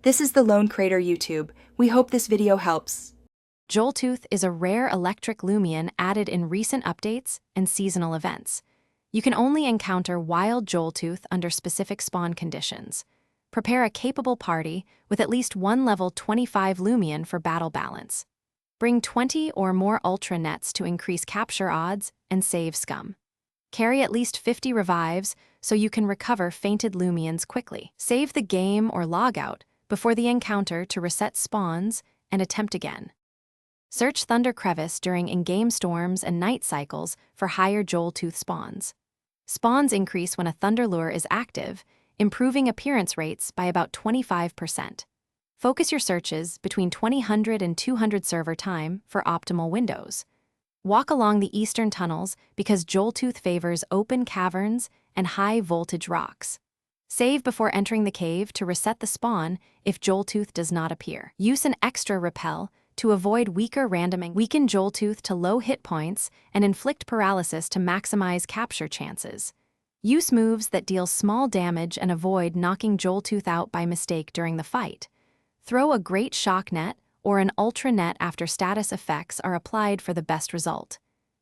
This is the Lone Crater YouTube. We hope this video helps. Joltooth is a rare electric Loomian added in recent updates and seasonal events. You can only encounter wild Joltooth under specific spawn conditions. Prepare a capable party with at least one level 25 Loomian for battle balance. Bring 20 or more Ultra nets to increase capture odds and save scum. Carry at least 50 revives so you can recover fainted Loomians quickly. Save the game or log out before the encounter to reset spawns and attempt again. Search Thunder Crevice during in-game storms and night cycles for higher Joltooth spawns. Spawns increase when a Thunder Lure is active, improving appearance rates by about 25%. Focus your searches between 200 and 200 server time for optimal windows. Walk along the eastern tunnels because Joltooth favors open caverns and high-voltage rocks. Save before entering the cave to reset the spawn if Joltooth does not appear. Use an extra repel to avoid weaker randoming. Weaken Joltooth to low hit points and inflict paralysis to maximize capture chances. Use moves that deal small damage and avoid knocking Joltooth out by mistake during the fight. Throw a great shock net or an ultra net after status effects are applied for the best result.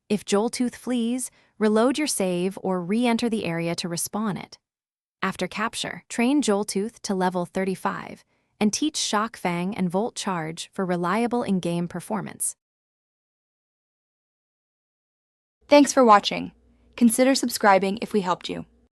If Joltooth flees, reload your save or re-enter the area to respawn it. After capture, train Joltooth to level 35 and teach Shock Fang and Volt Charge for reliable in-game performance. Thanks for watching. Consider subscribing if we helped you.